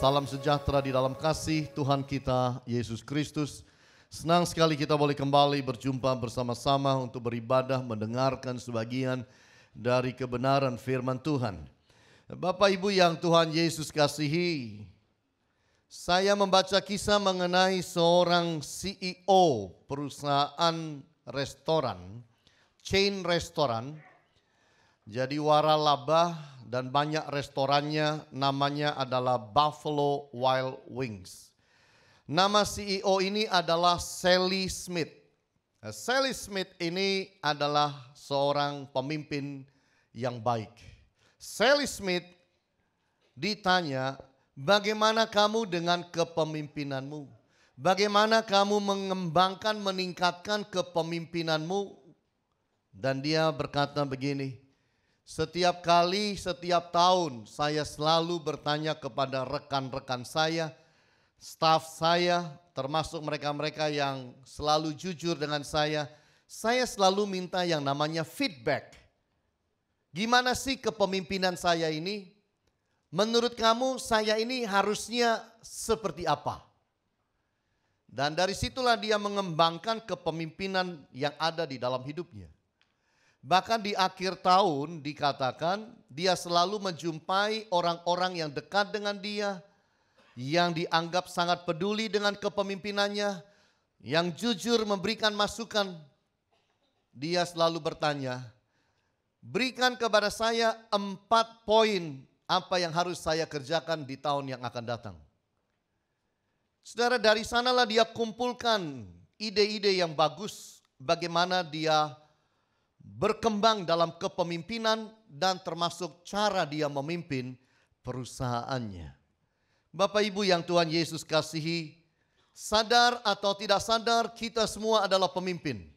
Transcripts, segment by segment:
Salam sejahtera di dalam kasih Tuhan kita Yesus Kristus. Senang sekali kita boleh kembali berjumpa bersama-sama untuk beribadah, mendengarkan sebagian dari kebenaran firman Tuhan. Bapak Ibu yang Tuhan Yesus kasihi, saya membaca kisah mengenai seorang CEO perusahaan restoran, chain restoran. Jadi waralaba dan banyak restorannya, namanya adalah Buffalo Wild Wings. Nama CEO ini adalah Sally Smith. Sally Smith ini adalah seorang pemimpin yang baik. Sally Smith ditanya, bagaimana kamu dengan kepemimpinanmu? Bagaimana kamu mengembangkan, meningkatkan kepemimpinanmu? Dan dia berkata begini, setiap kali, setiap tahun saya selalu bertanya kepada rekan-rekan saya, staf saya, termasuk mereka-mereka yang selalu jujur dengan saya selalu minta yang namanya feedback. Gimana sih kepemimpinan saya ini? Menurut kamu saya ini harusnya seperti apa? Dan dari situlah dia mengembangkan kepemimpinan yang ada di dalam hidupnya. Bahkan di akhir tahun dikatakan dia selalu menjumpai orang-orang yang dekat dengan dia, yang dianggap sangat peduli dengan kepemimpinannya, yang jujur memberikan masukan. Dia selalu bertanya, berikan kepada saya 4 poin apa yang harus saya kerjakan di tahun yang akan datang. Saudara, dari sanalah dia kumpulkan ide-ide yang bagus bagaimana dia berkembang dalam kepemimpinan dan termasuk cara dia memimpin perusahaannya. Bapak Ibu yang Tuhan Yesus kasihi, sadar atau tidak sadar kita semua adalah pemimpin.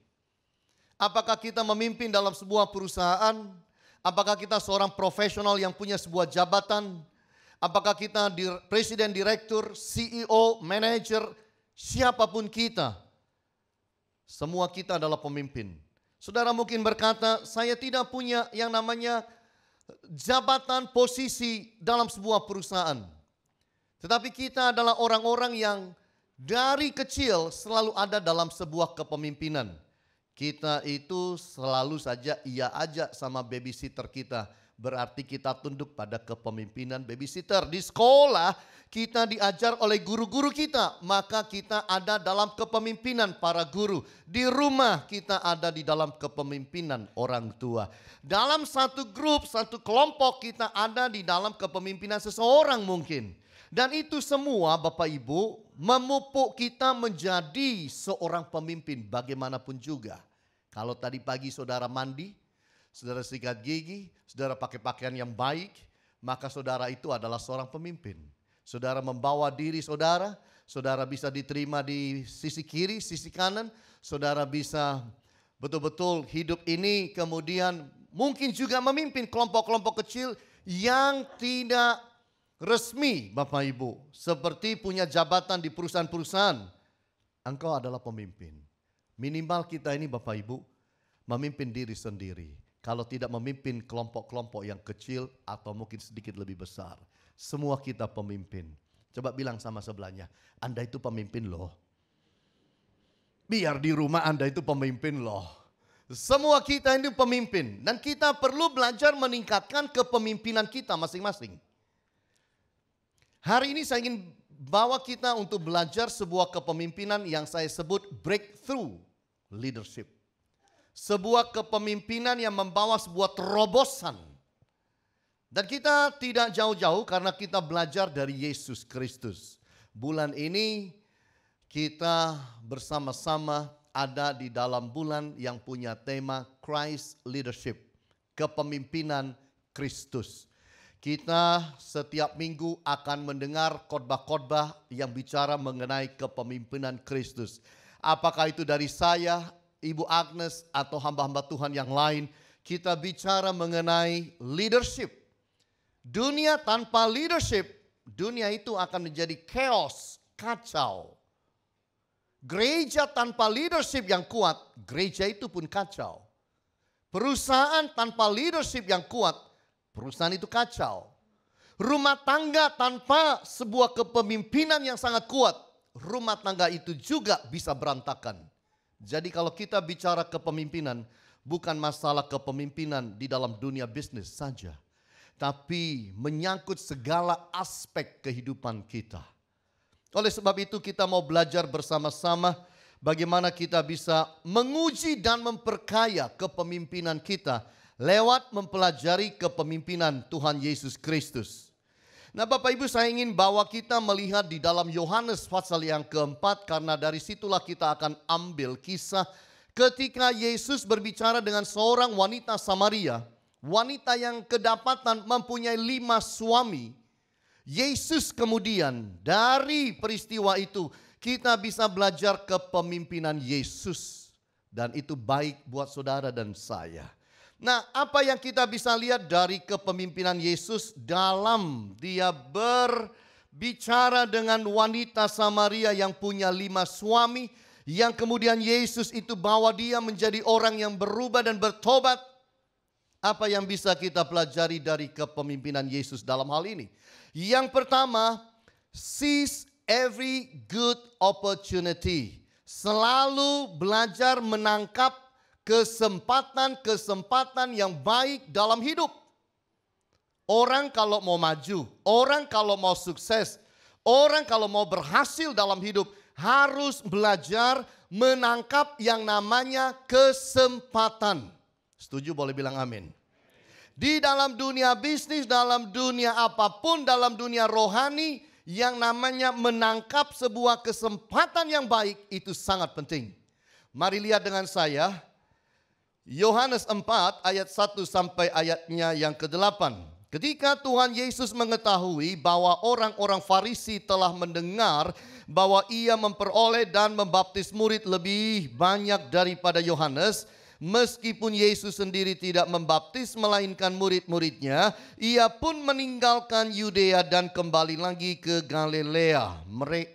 Apakah kita memimpin dalam sebuah perusahaan? Apakah kita seorang profesional yang punya sebuah jabatan? Apakah kita presiden, direktur, CEO, manajer, siapapun kita? Semua kita adalah pemimpin. Saudara mungkin berkata, saya tidak punya yang namanya jabatan, posisi dalam sebuah perusahaan. Tetapi kita adalah orang-orang yang dari kecil selalu ada dalam sebuah kepemimpinan. Kita itu selalu saja iya aja sama babysitter kita. Berarti kita tunduk pada kepemimpinan babysitter. Di sekolah kita diajar oleh guru-guru kita, maka kita ada dalam kepemimpinan para guru. Di rumah kita ada di dalam kepemimpinan orang tua. Dalam satu grup, satu kelompok kita ada di dalam kepemimpinan seseorang mungkin. Dan itu semua Bapak Ibu memupuk kita menjadi seorang pemimpin bagaimanapun juga. Kalau tadi pagi saudara mandi, saudara sikat gigi, saudara pakai pakaian yang baik, maka saudara itu adalah seorang pemimpin. Saudara membawa diri saudara, saudara bisa diterima di sisi kiri, sisi kanan, saudara bisa betul-betul hidup ini kemudian mungkin juga memimpin kelompok-kelompok kecil yang tidak resmi Bapak Ibu. Seperti punya jabatan di perusahaan-perusahaan, engkau adalah pemimpin. Minimal kita ini Bapak Ibu memimpin diri sendiri. Kalau tidak memimpin kelompok-kelompok yang kecil atau mungkin sedikit lebih besar. Semua kita pemimpin. Coba bilang sama sebelahnya, Anda itu pemimpin loh. Biar di rumah Anda itu pemimpin loh. Semua kita ini pemimpin. Dan kita perlu belajar meningkatkan kepemimpinan kita masing-masing. Hari ini saya ingin bawa kita untuk belajar sebuah kepemimpinan yang saya sebut breakthrough leadership. Sebuah kepemimpinan yang membawa sebuah terobosan. Dan kita tidak jauh-jauh karena kita belajar dari Yesus Kristus. Bulan ini kita bersama-sama ada di dalam bulan yang punya tema Christ Leadership. Kepemimpinan Kristus. Kita setiap minggu akan mendengar khotbah-khotbah yang bicara mengenai kepemimpinan Kristus. Apakah itu dari saya, Ibu Agnes atau hamba-hamba Tuhan yang lain, kita bicara mengenai leadership. Dunia tanpa leadership, dunia itu akan menjadi chaos, kacau. Gereja tanpa leadership yang kuat, gereja itu pun kacau. Perusahaan tanpa leadership yang kuat, perusahaan itu kacau. Rumah tangga tanpa sebuah kepemimpinan yang sangat kuat, rumah tangga itu juga bisa berantakan. Jadi kalau kita bicara kepemimpinan, bukan masalah kepemimpinan di dalam dunia bisnis saja, tapi menyangkut segala aspek kehidupan kita. Oleh sebab itu kita mau belajar bersama-sama bagaimana kita bisa menguji dan memperkaya kepemimpinan kita lewat mempelajari kepemimpinan Tuhan Yesus Kristus. Nah Bapak Ibu, saya ingin bawa kita melihat di dalam Yohanes pasal yang keempat, karena dari situlah kita akan ambil kisah ketika Yesus berbicara dengan seorang wanita Samaria, wanita yang kedapatan mempunyai 5 suami. Yesus kemudian dari peristiwa itu kita bisa belajar kepemimpinan Yesus, dan itu baik buat saudara dan saya. Nah, apa yang kita bisa lihat dari kepemimpinan Yesus dalam dia berbicara dengan wanita Samaria yang punya 5 suami, yang kemudian Yesus itu bawa dia menjadi orang yang berubah dan bertobat. Apa yang bisa kita pelajari dari kepemimpinan Yesus dalam hal ini? Yang pertama, seize every good opportunity. Selalu belajar menangkap kesempatan-kesempatan yang baik dalam hidup. Orang kalau mau maju, orang kalau mau sukses, orang kalau mau berhasil dalam hidup, harus belajar menangkap yang namanya kesempatan. Setuju, boleh bilang amin. Di dalam dunia bisnis, dalam dunia apapun, dalam dunia rohani, yang namanya menangkap sebuah kesempatan yang baik itu sangat penting. Mari lihat dengan saya Yohanes 4 ayat 1 sampai ayatnya yang ke-8. Ketika Tuhan Yesus mengetahui bahwa orang-orang Farisi telah mendengar bahwa ia memperoleh dan membaptis murid lebih banyak daripada Yohanes, meskipun Yesus sendiri tidak membaptis melainkan murid-muridnya, ia pun meninggalkan Yudea dan kembali lagi ke Galilea.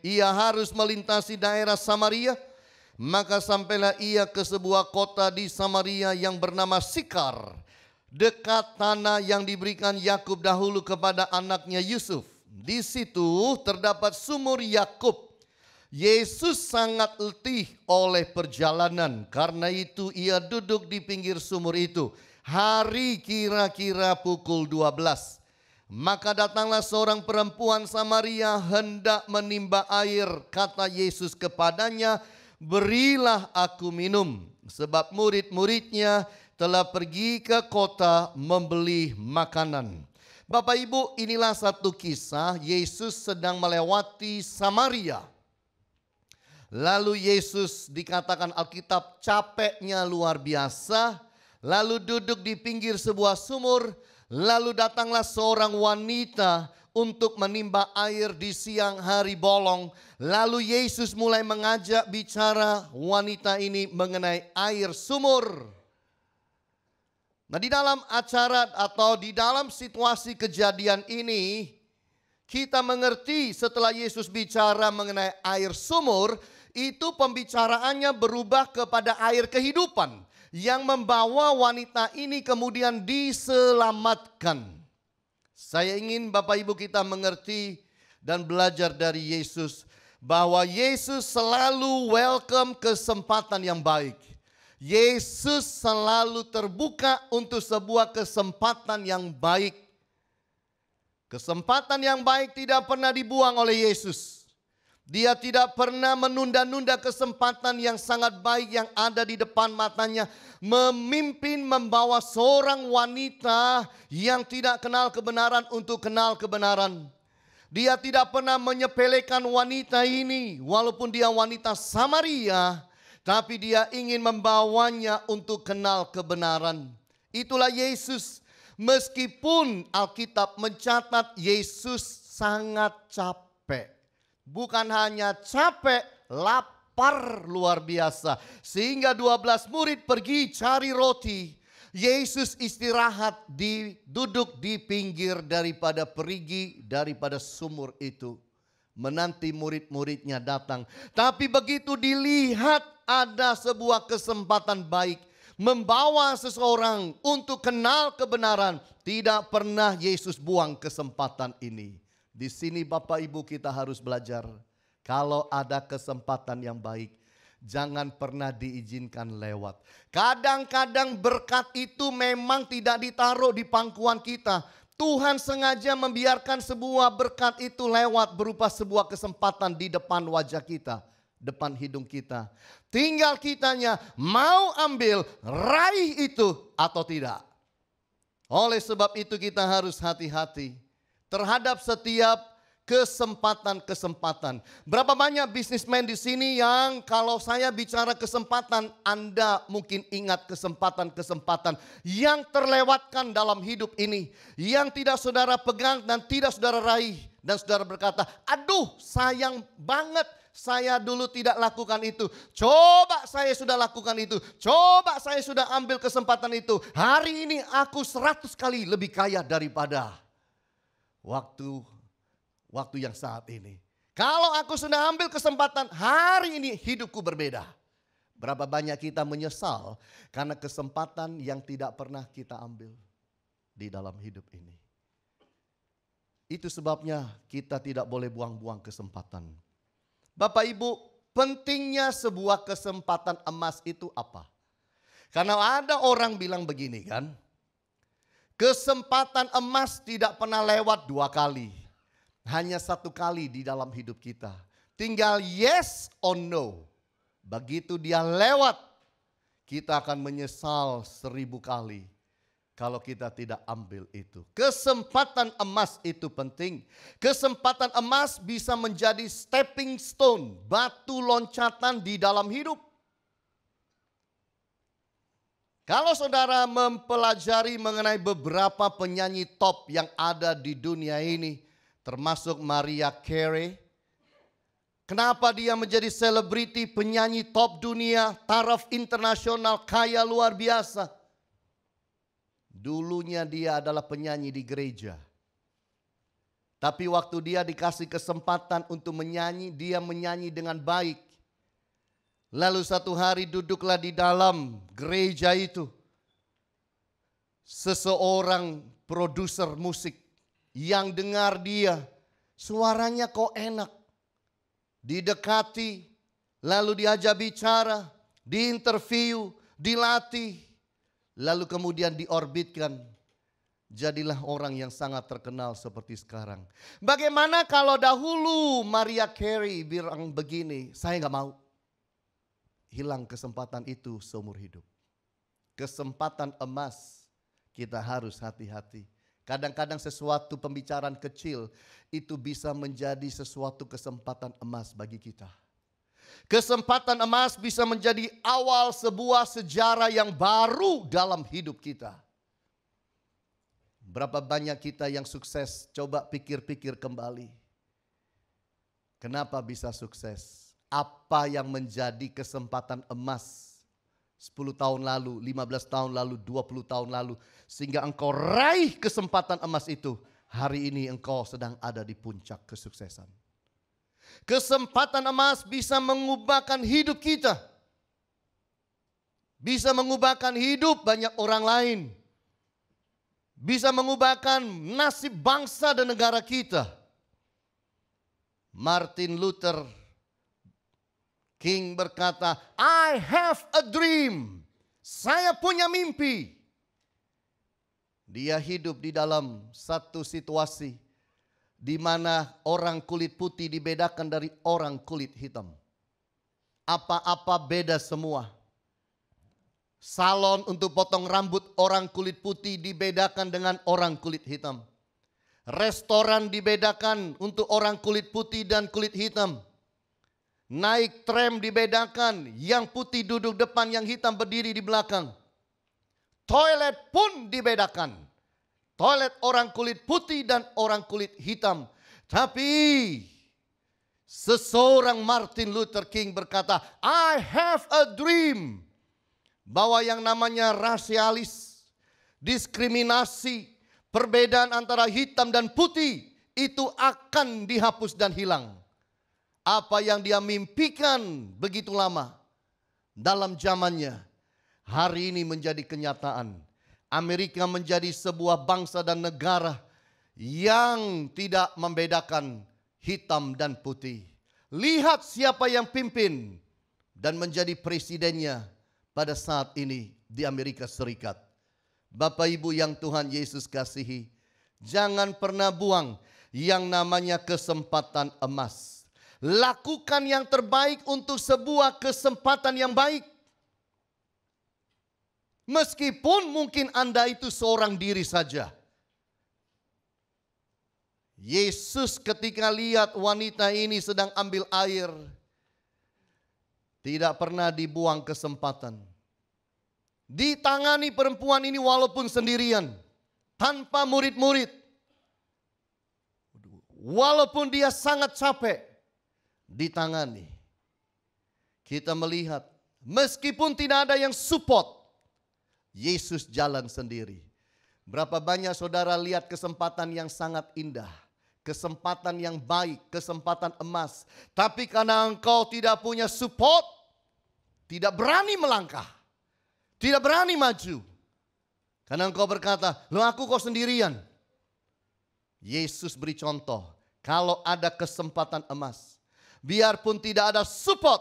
Ia harus melintasi daerah Samaria. Maka sampailah ia ke sebuah kota di Samaria yang bernama Sikar, dekat tanah yang diberikan Yakub dahulu kepada anaknya Yusuf. Di situ terdapat sumur Yakub. Yesus sangat letih oleh perjalanan, karena itu ia duduk di pinggir sumur itu. Hari kira-kira pukul 12. Maka datanglah seorang perempuan Samaria hendak menimba air. Kata Yesus kepadanya, "Berilah aku minum," sebab murid-muridnya telah pergi ke kota membeli makanan. Bapak Ibu, inilah satu kisah Yesus sedang melewati Samaria. Lalu Yesus dikatakan Alkitab capeknya luar biasa. Lalu duduk di pinggir sebuah sumur. Lalu datanglah seorang wanita untuk menimba air di siang hari bolong. Lalu Yesus mulai mengajak bicara wanita ini mengenai air sumur. Nah, di dalam acara atau di dalam situasi kejadian ini, kita mengerti setelah Yesus bicara mengenai air sumur, itu pembicaraannya berubah kepada air kehidupan yang membawa wanita ini kemudian diselamatkan. Saya ingin Bapak Ibu kita mengerti dan belajar dari Yesus bahwa Yesus selalu welcome kesempatan yang baik. Yesus selalu terbuka untuk sebuah kesempatan yang baik. Kesempatan yang baik tidak pernah dibuang oleh Yesus. Dia tidak pernah menunda-nunda kesempatan yang sangat baik yang ada di depan matanya. Memimpin, membawa seorang wanita yang tidak kenal kebenaran untuk kenal kebenaran. Dia tidak pernah menyepelekan wanita ini. Walaupun dia wanita Samaria, tapi dia ingin membawanya untuk kenal kebenaran. Itulah Yesus. Meskipun Alkitab mencatat Yesus sangat capek. Bukan hanya capek, lapar luar biasa. Sehingga 12 murid pergi cari roti. Yesus istirahat duduk di pinggir daripada perigi daripada sumur itu. Menanti murid-muridnya datang. Tapi begitu dilihat ada sebuah kesempatan baik. membawa seseorang untuk kenal kebenaran, tidak pernah Yesus buang kesempatan ini. Di sini Bapak Ibu kita harus belajar, kalau ada kesempatan yang baik, jangan pernah diizinkan lewat. Kadang-kadang berkat itu memang tidak ditaruh di pangkuan kita. Tuhan sengaja membiarkan sebuah berkat itu lewat berupa sebuah kesempatan di depan wajah kita, depan hidung kita. Tinggal kitanya mau ambil, raih itu atau tidak. Oleh sebab itu kita harus hati-hati terhadap setiap kesempatan-kesempatan. Berapa banyak bisnismen di sini yang kalau saya bicara kesempatan, Anda mungkin ingat kesempatan-kesempatan yang terlewatkan dalam hidup ini, yang tidak saudara pegang dan tidak saudara raih, dan saudara berkata, aduh sayang banget saya dulu tidak lakukan itu. Coba saya sudah lakukan itu, coba saya sudah ambil kesempatan itu. Hari ini aku 100 kali lebih kaya daripada waktu yang saat ini. Kalau aku sudah ambil kesempatan, hari ini hidupku berbeda. Berapa banyak kita menyesal karena kesempatan yang tidak pernah kita ambil di dalam hidup ini. Itu sebabnya kita tidak boleh buang-buang kesempatan. Bapak Ibu, pentingnya sebuah kesempatan emas itu apa? Karena ada orang bilang begini kan, kesempatan emas tidak pernah lewat 2 kali. Hanya 1 kali di dalam hidup kita. Tinggal yes or no. Begitu dia lewat, kita akan menyesal 1000 kali kalau kita tidak ambil itu. Kesempatan emas itu penting. Kesempatan emas bisa menjadi stepping stone, batu loncatan di dalam hidup. Kalau saudara mempelajari mengenai beberapa penyanyi top yang ada di dunia ini, termasuk Mariah Carey. Kenapa dia menjadi selebriti, penyanyi top dunia, taraf internasional, kaya luar biasa? Dulunya dia adalah penyanyi di gereja. Tapi waktu dia dikasih kesempatan untuk menyanyi, dia menyanyi dengan baik. Lalu satu hari duduklah di dalam gereja itu seseorang produser musik yang dengar dia, suaranya kok enak. Didekati, lalu diajak bicara, diinterview, dilatih. Lalu kemudian diorbitkan. Jadilah orang yang sangat terkenal seperti sekarang. Bagaimana kalau dahulu Mariah Carey bilang begini, saya gak mau. Hilang kesempatan itu seumur hidup. Kesempatan emas, kita harus hati-hati. Kadang-kadang sesuatu pembicaraan kecil itu bisa menjadi sesuatu kesempatan emas bagi kita. Kesempatan emas bisa menjadi awal sebuah sejarah yang baru dalam hidup kita. Berapa banyak kita yang sukses? Coba pikir-pikir kembali. Kenapa bisa sukses? Apa yang menjadi kesempatan emas 10 tahun lalu, 15 tahun lalu, 20 tahun lalu. Sehingga engkau raih kesempatan emas itu. Hari ini engkau sedang ada di puncak kesuksesan. Kesempatan emas bisa mengubahkan hidup kita. Bisa mengubahkan hidup banyak orang lain. Bisa mengubahkan nasib bangsa dan negara kita. Martin Luther King berkata, I have a dream. Saya punya mimpi. Dia hidup di dalam satu situasi di mana orang kulit putih dibedakan dari orang kulit hitam. Apa-apa beda semua. Salon untuk potong rambut orang kulit putih dibedakan dengan orang kulit hitam. Restoran dibedakan untuk orang kulit putih dan kulit hitam. Naik tram dibedakan, yang putih duduk depan, yang hitam berdiri di belakang. Toilet pun dibedakan. Toilet orang kulit putih dan orang kulit hitam. Tapi seseorang Martin Luther King berkata, I have a dream. Bahwa yang namanya rasialis, diskriminasi, perbedaan antara hitam dan putih itu akan dihapus dan hilang. Apa yang dia mimpikan begitu lama dalam zamannya, hari ini menjadi kenyataan. Amerika menjadi sebuah bangsa dan negara yang tidak membedakan hitam dan putih. Lihat siapa yang pimpin dan menjadi presidennya pada saat ini di Amerika Serikat. Bapak Ibu yang Tuhan Yesus kasihi, jangan pernah buang yang namanya kesempatan emas. Lakukan yang terbaik untuk sebuah kesempatan yang baik. Meskipun mungkin Anda itu seorang diri saja. Yesus ketika lihat wanita ini sedang ambil air, tidak pernah dibuang kesempatan. Ditangani perempuan ini walaupun sendirian, tanpa murid-murid. Walaupun dia sangat capek, ditangani. Kita melihat, meskipun tidak ada yang support, Yesus jalan sendiri. Berapa banyak saudara lihat kesempatan yang sangat indah, kesempatan yang baik, kesempatan emas. Tapi karena engkau tidak punya support, tidak berani melangkah, tidak berani maju. Karena engkau berkata, loh aku kok sendirian. Yesus beri contoh, kalau ada kesempatan emas, biarpun tidak ada support,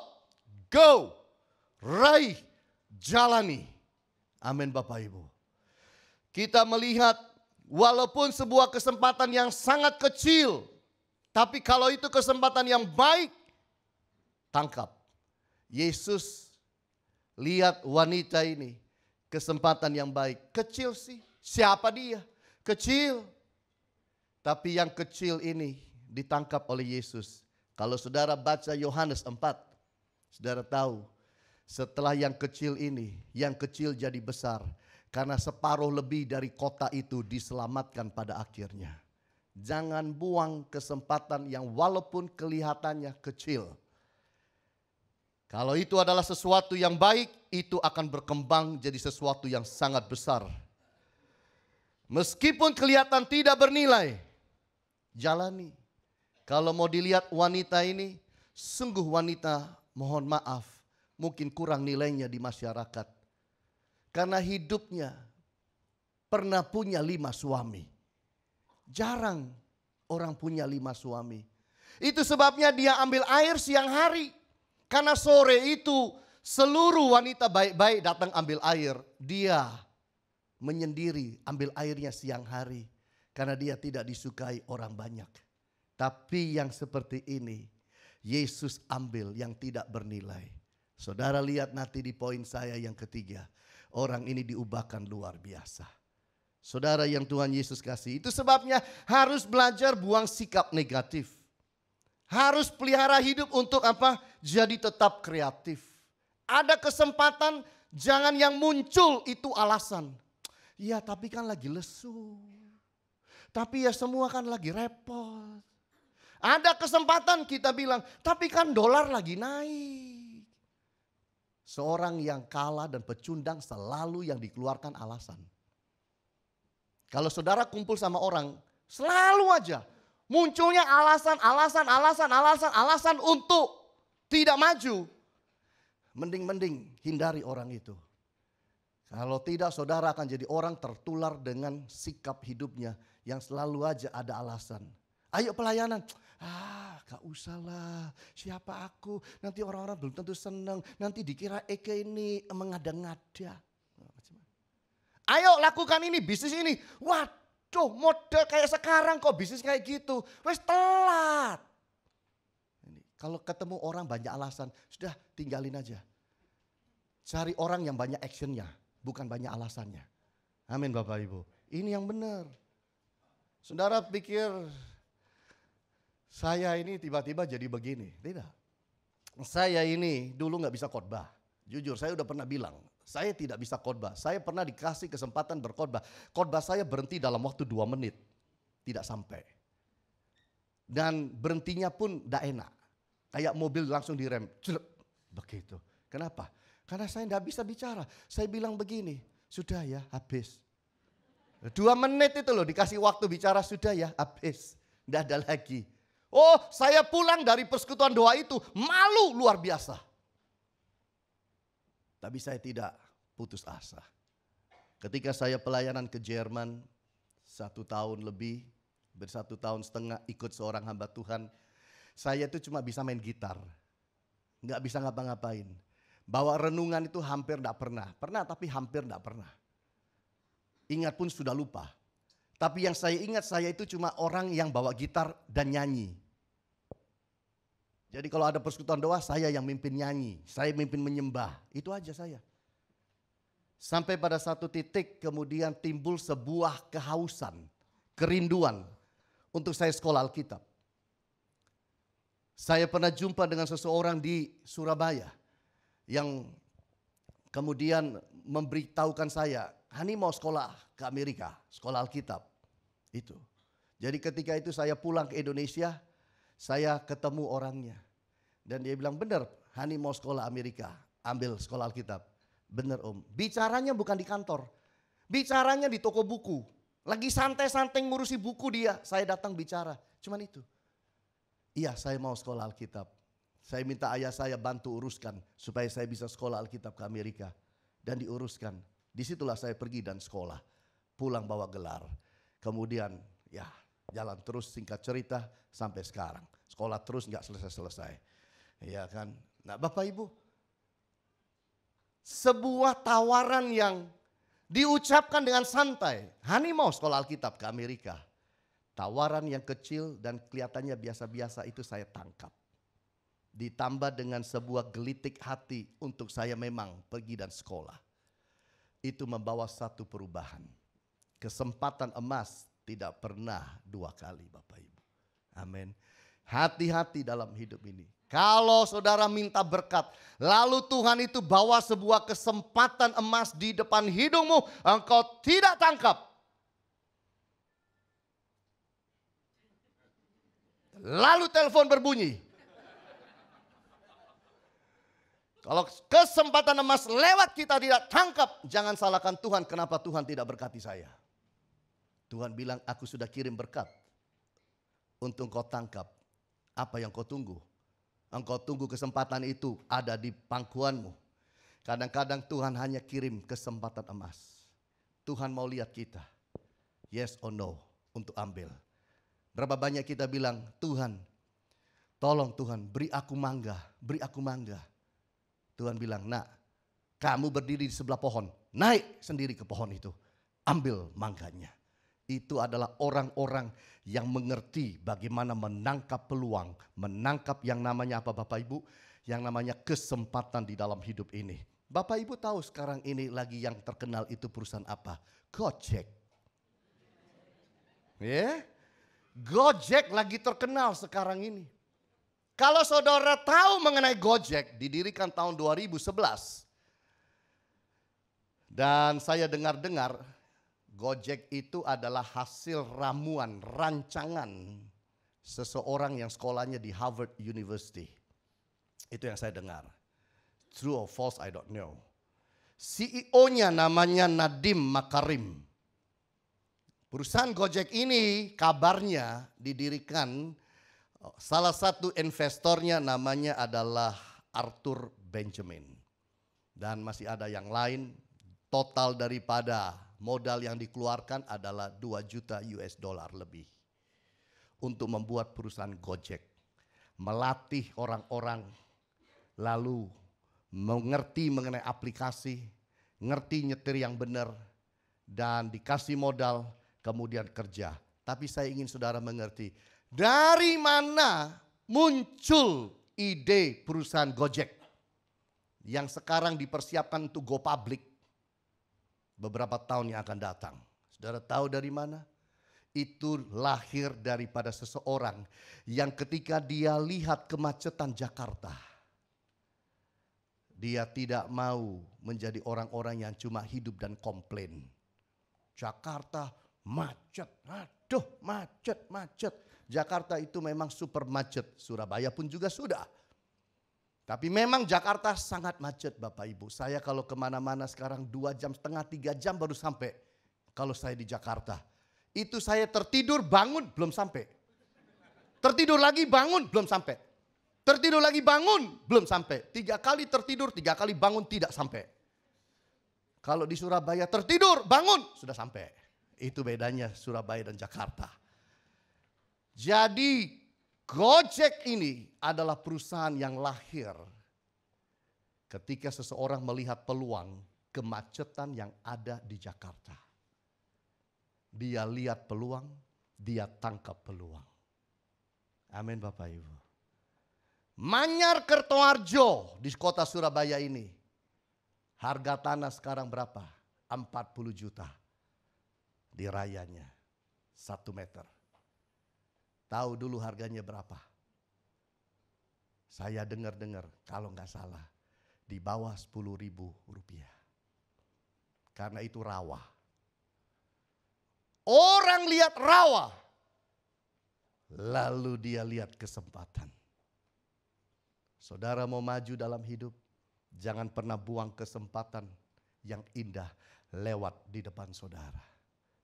go, raih, jalani. Amin Bapak Ibu. Kita melihat walaupun sebuah kesempatan yang sangat kecil, tapi kalau itu kesempatan yang baik, tangkap. Yesus lihat wanita ini, kesempatan yang baik. Kecil sih, siapa dia? Kecil. Tapi yang kecil ini ditangkap oleh Yesus. Kalau saudara baca Yohanes 4, saudara tahu setelah yang kecil ini, yang kecil jadi besar. Karena separuh lebih dari kota itu diselamatkan pada akhirnya. Jangan buang kesempatan yang walaupun kelihatannya kecil. Kalau itu adalah sesuatu yang baik, itu akan berkembang jadi sesuatu yang sangat besar. Meskipun kelihatan tidak bernilai, jalani. Kalau mau dilihat wanita ini, sungguh wanita mohon maaf, mungkin kurang nilainya di masyarakat. Karena hidupnya pernah punya 5 suami. Jarang orang punya 5 suami. Itu sebabnya dia ambil air siang hari. Karena sore itu seluruh wanita baik-baik datang ambil air. Dia menyendiri ambil airnya siang hari. Karena dia tidak disukai orang banyak. Tapi yang seperti ini, Yesus ambil yang tidak bernilai. Saudara lihat nanti di poin saya yang ketiga. Orang ini diubahkan luar biasa. Saudara yang Tuhan Yesus kasih. Itu sebabnya harus belajar buang sikap negatif. Harus pelihara hidup untuk apa? Jadi tetap kreatif. Ada kesempatan, jangan yang muncul itu alasan. Ya tapi kan lagi lesu. Tapi ya semua kan lagi repot. Ada kesempatan kita bilang, tapi kan dolar lagi naik. Seorang yang kalah dan pecundang selalu yang dikeluarkan alasan. Kalau saudara kumpul sama orang, selalu aja munculnya alasan untuk tidak maju. Mending hindari orang itu. Kalau tidak saudara akan jadi orang tertular dengan sikap hidupnya yang selalu aja ada alasan. Ayo pelayanan. Gak usah lah, siapa aku, nanti orang-orang belum tentu senang, nanti dikira Eke ini mengada-ngada. Ayo lakukan ini, bisnis ini. Waduh model kayak sekarang kok bisnis kayak gitu, wes telat. Kalau ketemu orang banyak alasan, sudah tinggalin aja. Cari orang yang banyak actionnya, bukan banyak alasannya. Amin Bapak Ibu, ini yang benar. Saudara pikir saya ini tiba-tiba jadi begini, tidak. Saya ini dulu gak bisa khotbah. Jujur saya udah pernah bilang, saya tidak bisa khotbah. Saya pernah dikasih kesempatan berkhotbah. Khotbah saya berhenti dalam waktu 2 menit. Tidak sampai. Dan berhentinya pun gak enak. Kayak mobil langsung direm. Begitu. Kenapa? Karena saya gak bisa bicara. Saya bilang begini, sudah ya habis. 2 menit itu loh dikasih waktu bicara, sudah ya habis. Gak ada lagi. Oh, saya pulang dari persekutuan doa itu malu luar biasa. Tapi saya tidak putus asa. Ketika saya pelayanan ke Jerman 1 tahun lebih, 1,5 tahun ikut seorang hamba Tuhan, saya itu cuma bisa main gitar, nggak bisa ngapa-ngapain. Bawa renungan itu hampir nggak pernah, tapi hampir nggak pernah. Ingat pun sudah lupa. Tapi yang saya ingat, saya itu cuma orang yang bawa gitar dan nyanyi. Jadi kalau ada persekutuan doa, saya yang mimpin nyanyi, saya mimpin menyembah, itu aja saya. Sampai pada satu titik kemudian timbul sebuah kehausan, kerinduan untuk saya sekolah Alkitab. Saya pernah jumpa dengan seseorang di Surabaya yang kemudian memberitahukan saya, Hani mau sekolah ke Amerika, sekolah Alkitab. Itu. Jadi ketika itu saya pulang ke Indonesia, saya ketemu orangnya. Dan dia bilang, benar Hani mau sekolah Amerika, ambil sekolah Alkitab. Benar om, bicaranya bukan di kantor, bicaranya di toko buku. Lagi santai-santai ngurusi buku dia, saya datang bicara, cuman itu. Iya saya mau sekolah Alkitab, saya minta ayah saya bantu uruskan supaya saya bisa sekolah Alkitab ke Amerika. Dan diuruskan, disitulah saya pergi dan sekolah, pulang bawa gelar. Kemudian ya jalan terus singkat cerita sampai sekarang. Sekolah terus gak selesai-selesai. Ya kan, nah Bapak Ibu. Sebuah tawaran yang diucapkan dengan santai. Hani mau sekolah Alkitab ke Amerika. Tawaran yang kecil dan kelihatannya biasa-biasa itu saya tangkap. Ditambah dengan sebuah gelitik hati untuk saya memang pergi dan sekolah. Itu membawa satu perubahan. Kesempatan emas tidak pernah 2 kali Bapak Ibu. Amin. Hati-hati dalam hidup ini. Kalau saudara minta berkat, lalu Tuhan itu bawa sebuah kesempatan emas di depan hidungmu, engkau tidak tangkap. Lalu telepon berbunyi. Kalau kesempatan emas lewat kita tidak tangkap, jangan salahkan Tuhan kenapa Tuhan tidak berkati saya. Tuhan bilang, aku sudah kirim berkat untuk kau tangkap. Apa yang kau tunggu? Engkau tunggu kesempatan itu ada di pangkuanmu. Kadang-kadang Tuhan hanya kirim kesempatan emas. Tuhan mau lihat kita. Yes or no untuk ambil. Berapa banyak kita bilang, Tuhan tolong Tuhan beri aku mangga, beri aku mangga. Tuhan bilang, nak kamu berdiri di sebelah pohon, naik sendiri ke pohon itu. Ambil mangganya. Itu adalah orang-orang yang mengerti bagaimana menangkap peluang. Menangkap yang namanya apa Bapak Ibu? Yang namanya kesempatan di dalam hidup ini. Bapak Ibu tahu sekarang ini lagi yang terkenal itu perusahaan apa? Gojek. Ya, Gojek lagi terkenal sekarang ini. Kalau saudara tahu mengenai Gojek, didirikan tahun 2011. Dan saya dengar-dengar Gojek itu adalah hasil ramuan, rancangan seseorang yang sekolahnya di Harvard University. Itu yang saya dengar. True or false, I don't know. CEO-nya namanya Nadiem Makarim. Perusahaan Gojek ini kabarnya didirikan, salah satu investornya namanya adalah Arthur Benjamin. Dan masih ada yang lain, total daripada modal yang dikeluarkan adalah 2 juta US dollar lebih. Untuk membuat perusahaan Gojek. Melatih orang-orang, lalu mengerti mengenai aplikasi, ngerti nyetir yang benar, dan dikasih modal, kemudian kerja. Tapi saya ingin saudara mengerti, dari mana muncul ide perusahaan Gojek yang sekarang dipersiapkan untuk go public beberapa tahun yang akan datang. Saudara tahu dari mana? Itu lahir daripada seseorang yang ketika dia lihat kemacetan Jakarta, dia tidak mau menjadi orang-orang yang cuma hidup dan komplain. Jakarta macet, aduh macet. Jakarta itu memang super macet, Surabaya pun juga sudah. Tapi memang Jakarta sangat macet Bapak Ibu. Saya kalau kemana-mana sekarang 2,5 jam, 3 jam baru sampai. Kalau saya di Jakarta. Itu saya tertidur bangun belum sampai. Tertidur lagi bangun belum sampai. Tertidur lagi bangun belum sampai. 3 kali tertidur, 3 kali bangun tidak sampai. Kalau di Surabaya tertidur, bangun, sudah sampai. Itu bedanya Surabaya dan Jakarta. Jadi Gojek ini adalah perusahaan yang lahir ketika seseorang melihat peluang kemacetan yang ada di Jakarta. Dia lihat peluang, dia tangkap peluang. Amin Bapak Ibu. Manyar Kertoharjo di kota Surabaya ini. Harga tanah sekarang berapa? 40 juta. Di rayanya 1 meter. Tahu dulu harganya berapa? Saya dengar-dengar kalau nggak salah di bawah 10.000 rupiah. Karena itu rawa. Orang lihat rawa. Lalu dia lihat kesempatan. Saudara mau maju dalam hidup, jangan pernah buang kesempatan yang indah lewat di depan saudara.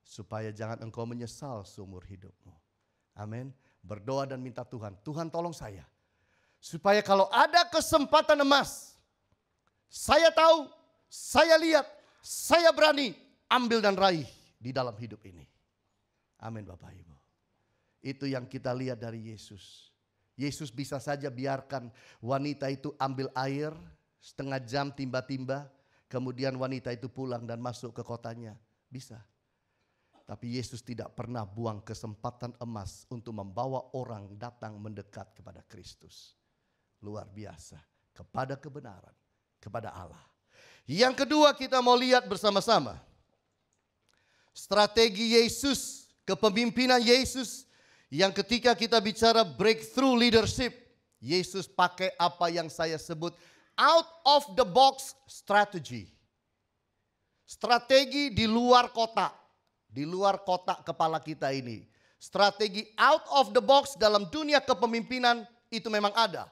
Supaya jangan engkau menyesal seumur hidupmu. Amin. Berdoa dan minta Tuhan, Tuhan tolong saya. Supaya kalau ada kesempatan emas, saya tahu, saya lihat, saya berani ambil dan raih di dalam hidup ini. Amin Bapak Ibu. Itu yang kita lihat dari Yesus. Yesus bisa saja biarkan wanita itu ambil air setengah jam timba-timba. Kemudian wanita itu pulang dan masuk ke kotanya. Bisa. Tapi Yesus tidak pernah buang kesempatan emas untuk membawa orang datang mendekat kepada Kristus. Luar biasa. Kepada kebenaran. Kepada Allah. Yang kedua kita mau lihat bersama-sama. Strategi Yesus. Kepemimpinan Yesus. Yang ketika kita bicara breakthrough leadership. Yesus pakai apa yang saya sebut out of the box strategy. Strategi di luar kotak. Di luar kotak kepala kita ini. Strategi out of the box dalam dunia kepemimpinan itu memang ada.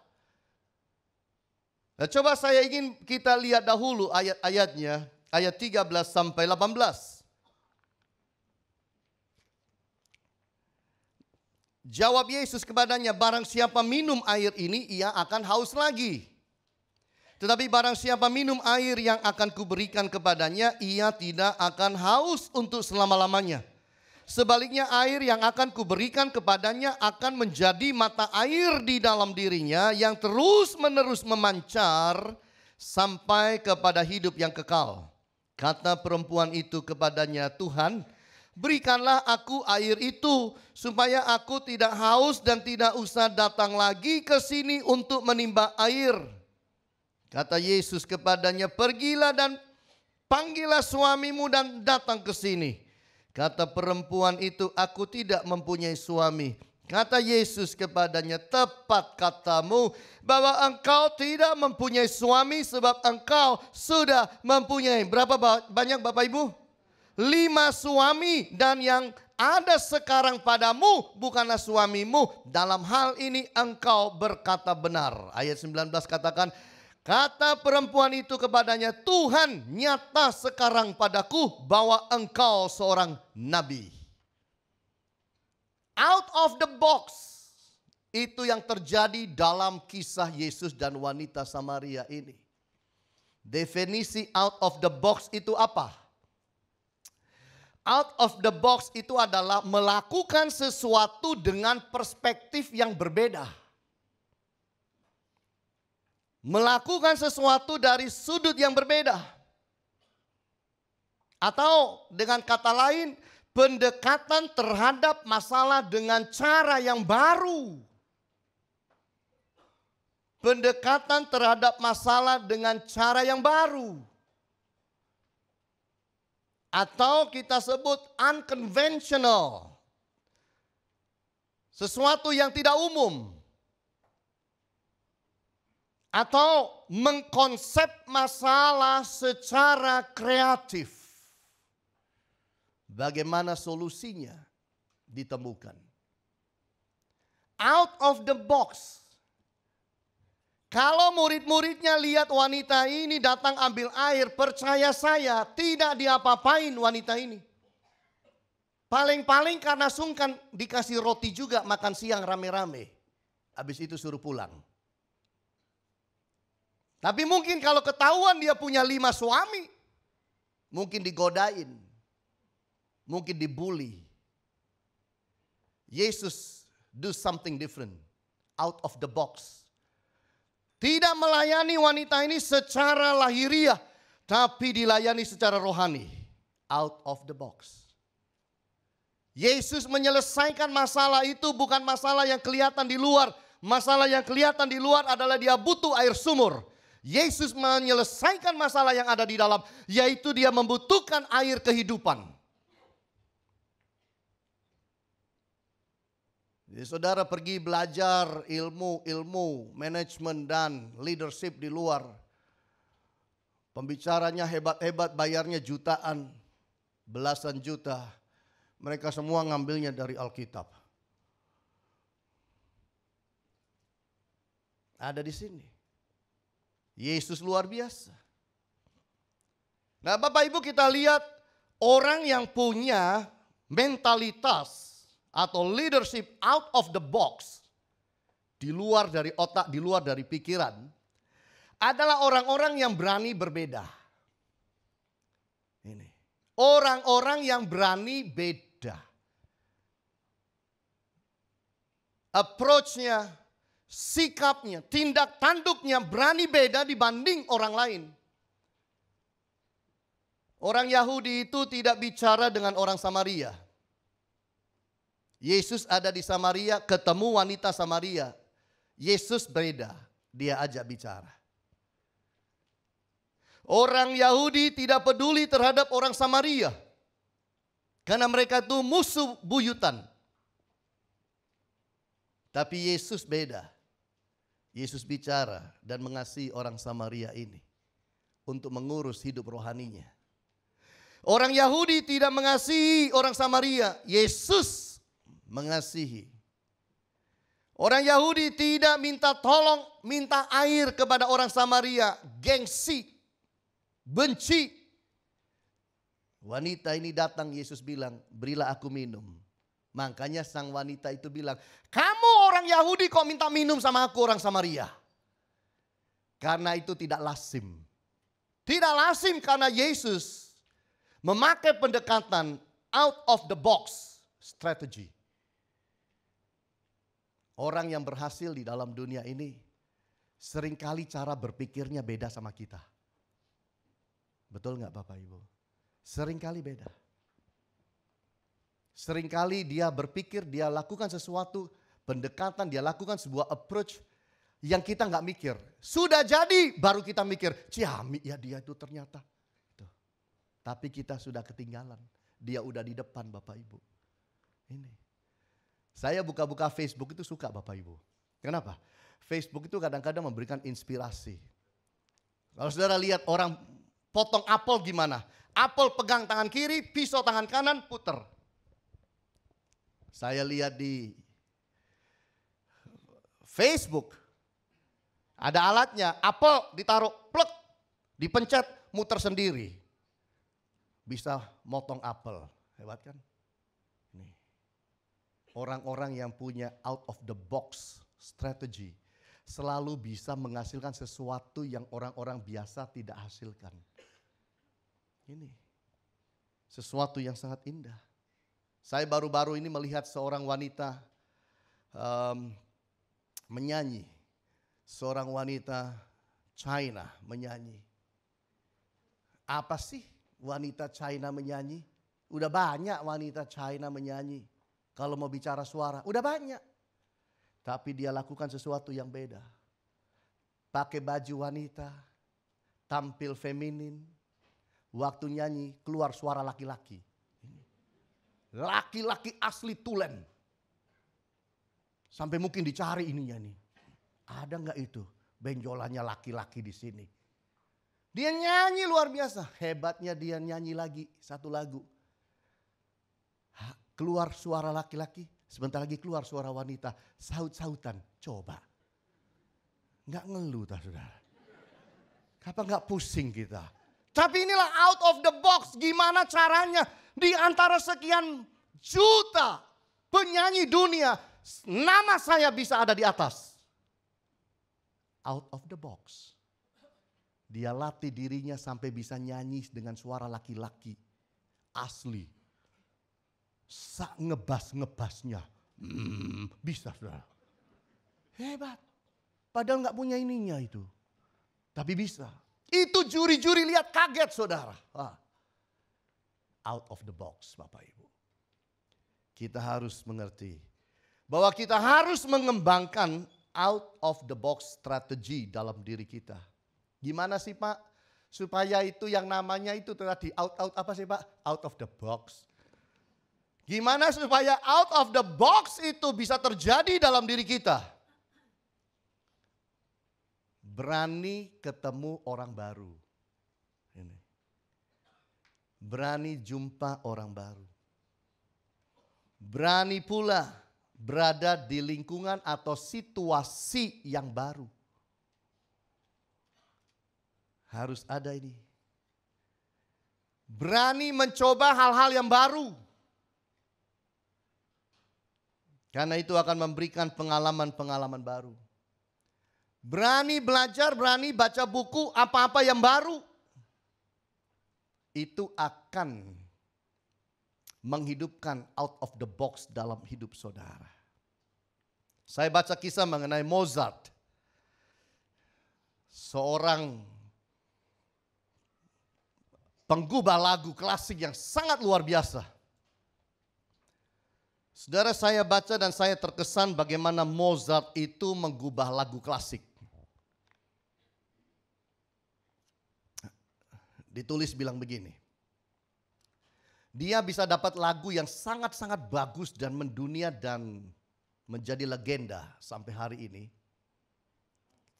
Nah, coba saya ingin kita lihat dahulu ayat-ayatnya. Ayat 13 sampai 18. Jawab Yesus kepadanya, barang siapa minum air ini ia akan haus lagi. Tetapi barang siapa minum air yang akan kuberikan kepadanya, ia tidak akan haus untuk selama-lamanya. Sebaliknya air yang akan kuberikan kepadanya akan menjadi mata air di dalam dirinya yang terus-menerus memancar sampai kepada hidup yang kekal. Kata perempuan itu kepadanya, Tuhan, berikanlah aku air itu supaya aku tidak haus dan tidak usah datang lagi ke sini untuk menimba air. Kata Yesus kepadanya, pergilah dan panggillah suamimu dan datang ke sini. Kata perempuan itu, aku tidak mempunyai suami. Kata Yesus kepadanya, tepat katamu bahwa engkau tidak mempunyai suami sebab engkau sudah mempunyai berapa banyak Bapak Ibu? 5 suami dan yang ada sekarang padamu bukanlah suamimu. Dalam hal ini engkau berkata benar. Ayat 19 katakan, kata perempuan itu kepadanya, Tuhan nyata sekarang padaku bahwa engkau seorang nabi. Out of the box. Itu yang terjadi dalam kisah Yesus dan wanita Samaria ini. Definisi out of the box itu apa? Out of the box itu adalah melakukan sesuatu dengan perspektif yang berbeda. Melakukan sesuatu dari sudut yang berbeda. Atau dengan kata lain, pendekatan terhadap masalah dengan cara yang baru. Pendekatan terhadap masalah dengan cara yang baru. Atau kita sebut unconventional. Sesuatu yang tidak umum. Atau mengkonsep masalah secara kreatif. Bagaimana solusinya ditemukan. Out of the box. Kalau murid-muridnya lihat wanita ini datang ambil air, percaya saya tidak diapa-apain wanita ini. Paling-paling karena sungkan dikasih roti juga makan siang rame-rame. Habis itu suruh pulang. Tapi mungkin kalau ketahuan dia punya 5 suami. mungkin digodain, mungkin dibully. Yesus do something different, out of the box. Tidak melayani wanita ini secara lahiriah, tapi dilayani secara rohani, out of the box. Yesus menyelesaikan masalah itu bukan masalah yang kelihatan di luar. Masalah yang kelihatan di luar adalah dia butuh air sumur. Yesus menyelesaikan masalah yang ada di dalam, yaitu dia membutuhkan air kehidupan. Jadi saudara pergi belajar ilmu manajemen dan leadership di luar. Pembicaranya hebat-hebat, bayarnya jutaan, belasan juta. Mereka semua ngambilnya dari Alkitab. Ada di sini. Yesus luar biasa. Nah, Bapak Ibu, kita lihat orang yang punya mentalitas atau leadership out of the box, di luar dari otak, di luar dari pikiran, adalah orang-orang yang berani berbeda. Ini orang-orang yang berani beda. Approach-nya, sikapnya, tindak tanduknya berani beda dibanding orang lain. Orang Yahudi itu tidak bicara dengan orang Samaria. Yesus ada di Samaria, ketemu wanita Samaria. Yesus beda, dia ajak bicara. Orang Yahudi tidak peduli terhadap orang Samaria, karena mereka itu musuh buyutan. Tapi Yesus beda. Yesus bicara dan mengasihi orang Samaria ini untuk mengurus hidup rohaninya. Orang Yahudi tidak mengasihi orang Samaria, Yesus mengasihi. Orang Yahudi tidak minta tolong, minta air kepada orang Samaria, gengsi, benci. Wanita ini datang, Yesus bilang, berilah aku minum. Makanya sang wanita itu bilang, kamu orang Yahudi kok minta minum sama aku orang Samaria? Karena itu tidak lazim. Tidak lazim karena Yesus memakai pendekatan out of the box strategy. Orang yang berhasil di dalam dunia ini seringkali cara berpikirnya beda sama kita. Betul nggak Bapak Ibu? Seringkali beda. Seringkali dia berpikir, dia lakukan sesuatu, pendekatan, dia lakukan sebuah approach yang kita nggak mikir. Sudah jadi baru kita mikir, ciamik ya dia itu ternyata. Tuh. Tapi kita sudah ketinggalan, dia udah di depan Bapak Ibu. Ini. Saya buka-buka Facebook itu suka Bapak Ibu. Kenapa? Facebook itu kadang-kadang memberikan inspirasi. Kalau saudara lihat orang potong apel gimana? Apel pegang tangan kiri, pisau tangan kanan, puter. Saya lihat di Facebook, ada alatnya, apel ditaruh, plek, dipencet, muter sendiri. Bisa motong apel, hebat kan? Nih. Orang-orang yang punya out of the box strategy selalu bisa menghasilkan sesuatu yang orang-orang biasa tidak hasilkan. Ini sesuatu yang sangat indah. Saya baru-baru ini melihat seorang wanita menyanyi. Seorang wanita China menyanyi. Apa sih wanita China menyanyi? Udah banyak wanita China menyanyi. Kalau mau bicara suara, udah banyak. Tapi dia lakukan sesuatu yang beda. Pakai baju wanita, tampil feminin. Waktu nyanyi keluar suara laki-laki. Laki-laki asli tulen. Sampai mungkin dicari ininya nih. Ada nggak itu benjolannya laki-laki di sini? Dia nyanyi luar biasa. Hebatnya dia nyanyi lagi satu lagu. Keluar suara laki-laki, sebentar lagi keluar suara wanita. Saut-sautan, coba. Nggak ngeluh tak saudara. Kapan nggak pusing kita? Tapi inilah out of the box. Gimana caranya? Di antara sekian juta penyanyi dunia, nama saya bisa ada di atas. Out of the box. Dia latih dirinya sampai bisa nyanyi dengan suara laki-laki. Asli. Ngebas-ngebasnya. Bisa saudara. Hebat. Padahal nggak punya ininya itu. Tapi bisa. Itu juri-juri lihat kaget saudara. Out of the box Bapak Ibu. Kita harus mengerti. Bahwa kita harus mengembangkan out of the box strategi dalam diri kita. Gimana sih Pak? Supaya itu yang namanya itu tadi out apa sih Pak? Out of the box. Gimana supaya out of the box itu bisa terjadi dalam diri kita? Berani ketemu orang baru. Ini. Berani jumpa orang baru. Berani pula berada di lingkungan atau situasi yang baru. Harus ada ini. Berani mencoba hal-hal yang baru. Karena itu akan memberikan pengalaman-pengalaman baru. Berani belajar, berani baca buku, apa-apa yang baru. Itu akan menghidupkan out of the box dalam hidup saudara. Saya baca kisah mengenai Mozart. Seorang penggubah lagu klasik yang sangat luar biasa. Saudara, saya baca dan saya terkesan bagaimana Mozart itu menggubah lagu klasik. Ditulis bilang begini. Dia bisa dapat lagu yang sangat-sangat bagus dan mendunia dan menjadi legenda sampai hari ini.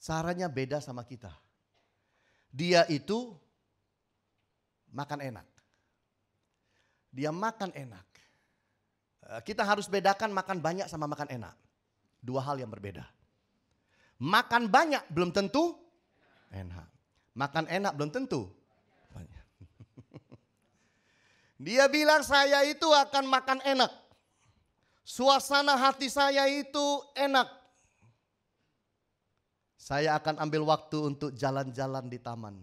Caranya beda sama kita. Dia itu makan enak. Dia makan enak. Kita harus bedakan makan banyak sama makan enak. Dua hal yang berbeda. Makan banyak belum tentu enak. Makan enak belum tentu banyak. Dia bilang saya itu akan makan enak. Suasana hati saya itu enak. Saya akan ambil waktu untuk jalan-jalan di taman.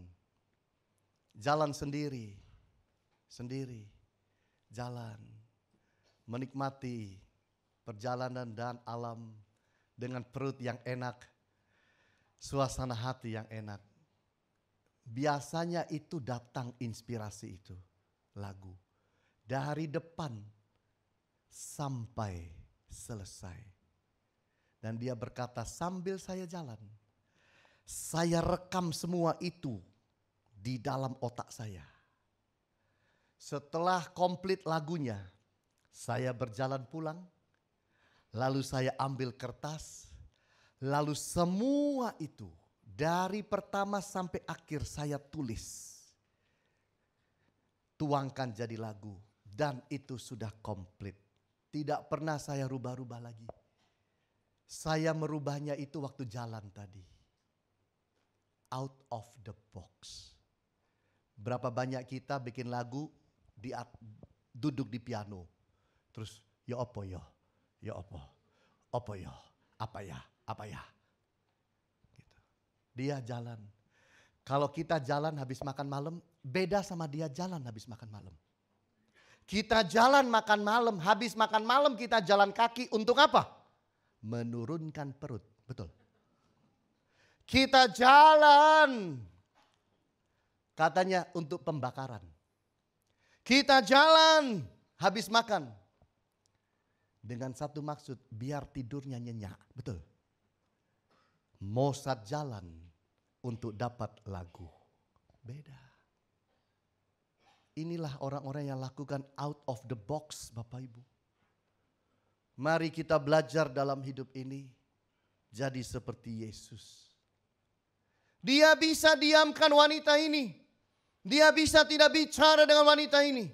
Jalan sendiri. Sendiri. Jalan. Menikmati perjalanan dan alam dengan perut yang enak. Suasana hati yang enak. Biasanya itu datang inspirasi itu. Lagu. Dari depan sampai selesai. Dan dia berkata sambil saya jalan. Saya rekam semua itu di dalam otak saya. Setelah komplit lagunya. Saya berjalan pulang. Lalu saya ambil kertas. Lalu semua itu. Dari pertama sampai akhir saya tulis. Tuangkan jadi lagu. Dan itu sudah komplit. Tidak pernah saya rubah-rubah lagi. Saya merubahnya itu waktu jalan tadi. Out of the box. Berapa banyak kita bikin lagu duduk di piano. Terus ya apa ya? Ya apa? Apa ya? Apa ya? Apa ya? Gitu. Dia jalan. Kalau kita jalan habis makan malam, beda sama dia jalan habis makan malam. Kita jalan makan malam, habis makan malam kita jalan kaki untuk apa? Menurunkan perut, betul. Kita jalan, katanya untuk pembakaran. Kita jalan, habis makan. Dengan satu maksud, biar tidurnya nyenyak, betul. Mozart jalan untuk dapat lagu, beda. Inilah orang-orang yang lakukan out of the box Bapak Ibu. Mari kita belajar dalam hidup ini. Jadi seperti Yesus. Dia bisa diamkan wanita ini. Dia bisa tidak bicara dengan wanita ini.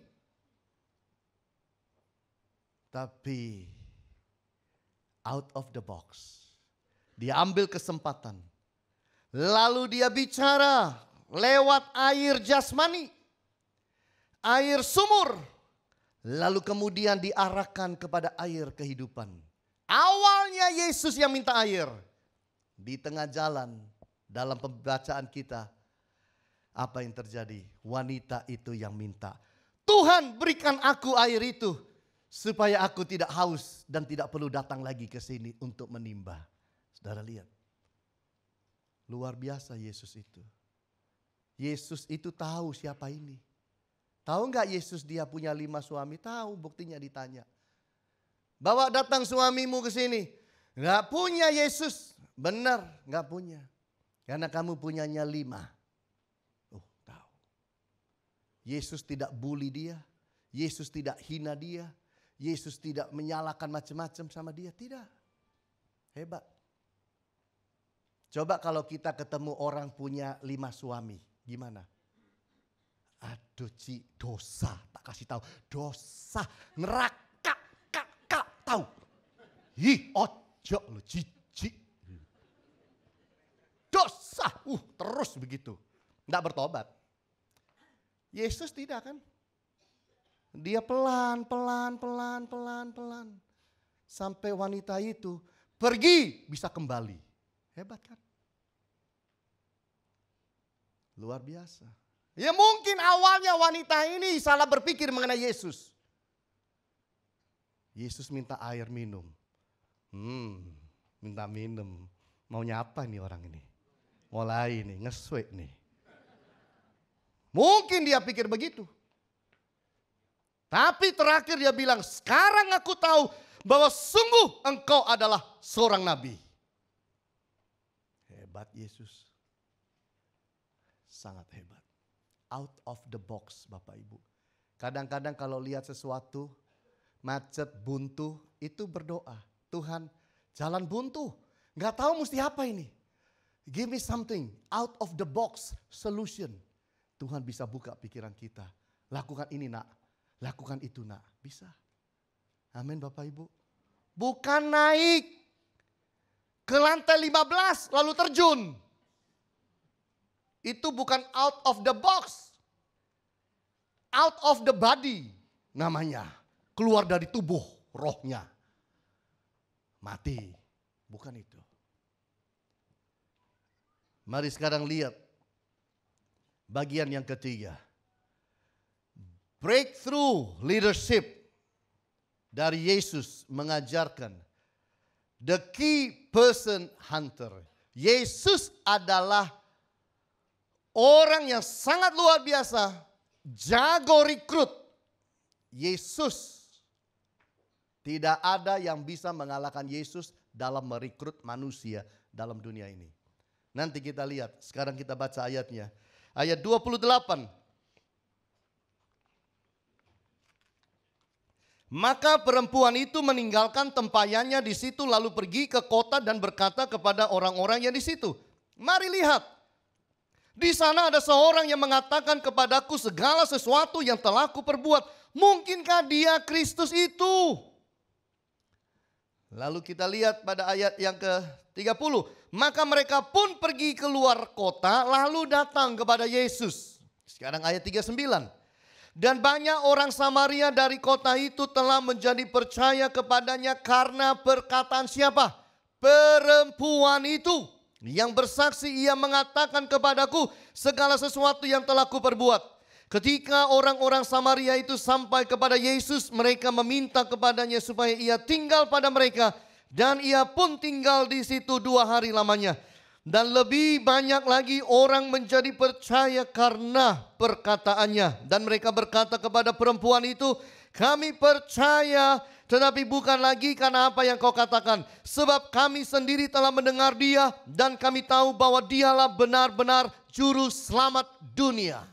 Tapi out of the box. Dia ambil kesempatan. Lalu dia bicara lewat air jasmani. Air sumur. Lalu kemudian diarahkan kepada air kehidupan. Awalnya Yesus yang minta air. Di tengah jalan dalam pembacaan kita. Apa yang terjadi? Wanita itu yang minta, Tuhan berikan aku air itu supaya aku tidak haus dan tidak perlu datang lagi ke sini untuk menimba. Saudara lihat. Luar biasa Yesus itu. Yesus itu tahu siapa ini. Tahu nggak Yesus dia punya 5 suami? Tahu, buktinya ditanya. Bawa datang suamimu ke sini. Nggak punya Yesus. Benar, nggak punya. Karena kamu punyanya 5. Oh, tahu. Yesus tidak bully dia. Yesus tidak hina dia. Yesus tidak menyalahkan macam-macam sama dia. Tidak. Hebat. Coba kalau kita ketemu orang punya 5 suami. Gimana? Aduh Ci, dosa. Tak kasih tahu. Dosa. Neraka. Kak. Tahu. Hi, ojo lu cici. Dosa. Terus begitu. Nggak bertobat. Yesus tidak kan? Dia pelan. Sampai wanita itu pergi bisa kembali. Hebat kan? Luar biasa. Ya mungkin awalnya wanita ini salah berpikir mengenai Yesus. Yesus minta air minum. Minta minum. Maunya apa nih orang ini? Mulai nih, ngeswek nih. Mungkin dia pikir begitu. Tapi terakhir dia bilang, sekarang aku tahu bahwa sungguh engkau adalah seorang nabi. Hebat Yesus. Sangat hebat. Out of the box Bapak Ibu. Kadang-kadang kalau lihat sesuatu macet, buntu, itu berdoa. Tuhan, jalan buntu. Gak tahu mesti apa ini. Give me something out of the box solution. Tuhan bisa buka pikiran kita. Lakukan ini nak. Lakukan itu nak. Bisa. Amin Bapak Ibu. Bukan naik ke lantai 15 lalu terjun. Itu bukan out of the box. Out of the body namanya. Keluar dari tubuh rohnya. Mati. Bukan itu. Mari sekarang lihat bagian yang ketiga. Breakthrough leadership dari Yesus mengajarkan the key person hunter. Yesus adalah orang yang sangat luar biasa, jago rekrut. Yesus, tidak ada yang bisa mengalahkan Yesus dalam merekrut manusia dalam dunia ini. Nanti kita lihat, sekarang kita baca ayatnya. Ayat 28. Maka perempuan itu meninggalkan tempayannya di situ lalu pergi ke kota dan berkata kepada orang-orang yang di situ, mari lihat. Di sana ada seorang yang mengatakan kepadaku segala sesuatu yang telah kuperbuat. Mungkinkah dia Kristus itu? Lalu kita lihat pada ayat yang ke-30. Maka mereka pun pergi keluar kota lalu datang kepada Yesus. Sekarang ayat 39. Dan banyak orang Samaria dari kota itu telah menjadi percaya kepadanya karena perkataan siapa? Perempuan itu. Yang bersaksi ia mengatakan kepadaku segala sesuatu yang telah kuperbuat. Ketika orang-orang Samaria itu sampai kepada Yesus, mereka meminta kepadanya supaya ia tinggal pada mereka. Dan ia pun tinggal di situ 2 hari lamanya. Dan lebih banyak lagi orang menjadi percaya karena perkataannya. Dan mereka berkata kepada perempuan itu, kami percaya tetapi bukan lagi karena apa yang kau katakan. Sebab kami sendiri telah mendengar dia dan kami tahu bahwa dialah benar-benar juru selamat dunia.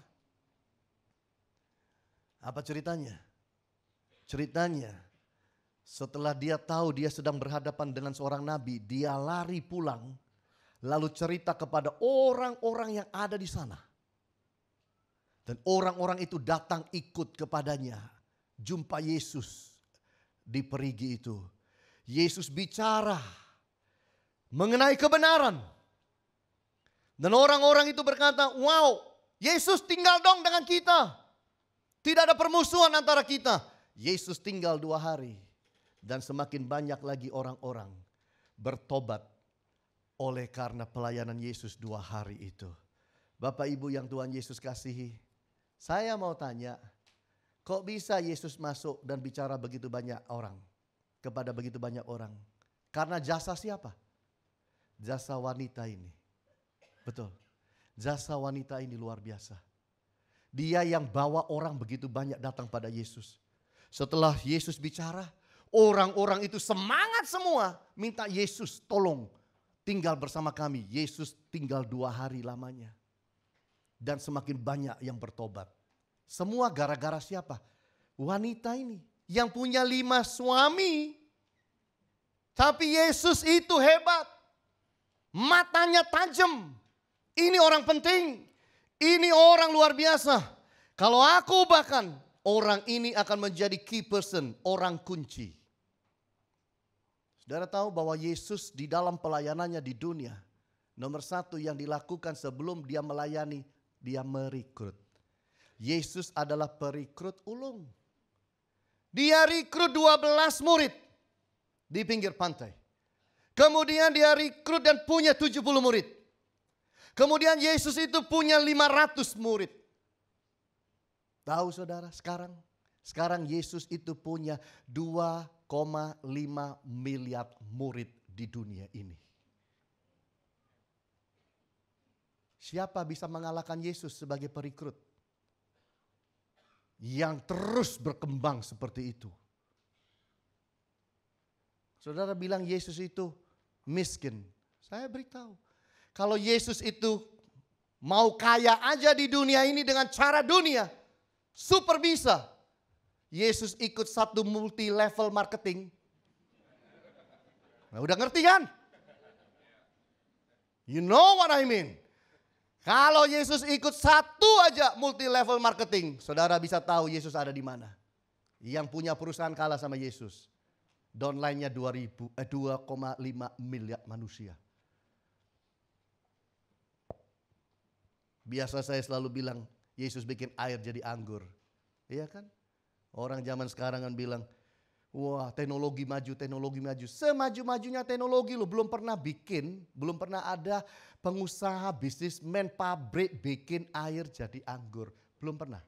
Apa ceritanya? Ceritanya setelah dia tahu dia sedang berhadapan dengan seorang nabi, dia lari pulang. Lalu cerita kepada orang-orang yang ada di sana. Dan orang-orang itu datang ikut kepadanya. Jumpa Yesus di perigi itu. Yesus bicara mengenai kebenaran. Dan orang-orang itu berkata, wow, Yesus tinggal dong dengan kita. Tidak ada permusuhan antara kita. Yesus tinggal 2 hari. Dan semakin banyak lagi orang-orang bertobat oleh karena pelayanan Yesus 2 hari itu. Bapak Ibu yang Tuhan Yesus kasihi, saya mau tanya, kok bisa Yesus masuk dan bicara begitu banyak orang, kepada begitu banyak orang? Karena jasa siapa? Jasa wanita ini. Betul, jasa wanita ini luar biasa. Dia yang bawa orang begitu banyak datang pada Yesus. Setelah Yesus bicara, orang-orang itu semangat semua minta Yesus tolong tinggal bersama kami. Yesus tinggal 2 hari lamanya. Dan semakin banyak yang bertobat. Semua gara-gara siapa? Wanita ini yang punya 5 suami. Tapi Yesus itu hebat. Matanya tajam. Ini orang penting. Ini orang luar biasa. Kalau aku bahkan orang ini akan menjadi key person, orang kunci. Saudara tahu bahwa Yesus di dalam pelayanannya di dunia, nomor 1 yang dilakukan sebelum dia melayani, dia merekrut. Yesus adalah perekrut ulung. Dia rekrut 12 murid di pinggir pantai. Kemudian dia rekrut dan punya 70 murid. Kemudian Yesus itu punya 500 murid. Tahu saudara sekarang Yesus itu punya 2,5 miliar murid di dunia ini. Siapa bisa mengalahkan Yesus sebagai perekrut? Yang terus berkembang seperti itu. Saudara bilang Yesus itu miskin. Saya beritahu. Kalau Yesus itu mau kaya aja di dunia ini dengan cara dunia. Super bisa. Yesus ikut satu multi level marketing. Nah, udah ngerti kan? You know what I mean? Kalau Yesus ikut satu aja multi level marketing, saudara bisa tahu Yesus ada di mana. Yang punya perusahaan kalah sama Yesus. Downline-nya 2,5 miliar manusia. Biasa saya selalu bilang, Yesus bikin air jadi anggur. Iya kan? Orang zaman sekarang kan bilang, wah teknologi maju, teknologi maju. Semaju-majunya teknologi lo belum pernah bikin, belum pernah ada pengusaha, bisnismen, pabrik bikin air jadi anggur. Belum pernah.